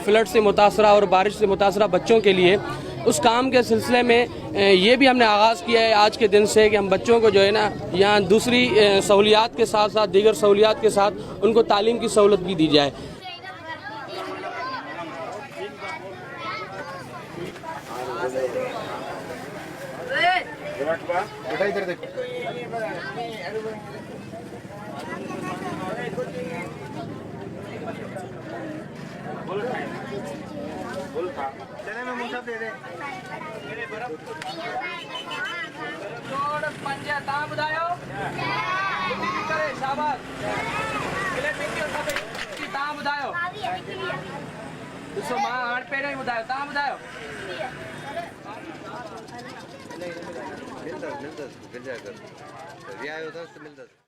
Flood से मुतासरा और बारिश से मुतासरा बच्चों के लिए उस काम के सिलसिले में ये भी हमने आगाज़ किया है आज के दिन से कि हम बच्चों को जो है ना यहाँ दूसरी सहूलियात के साथ साथ दीगर सहूलियात के साथ उनको तालीम की सहूलत भी दी जाए। बेटा इधर देखो। चने में मुंह दे दे। जोड़ पंजा ता बुधायो करे शाबाश मिले पिंकियो सब ता बुधायो उसो मां हाथ पे नहीं बुधायो ता बुधायो मिलता गिर जाएगा रिया होता है तो मिलता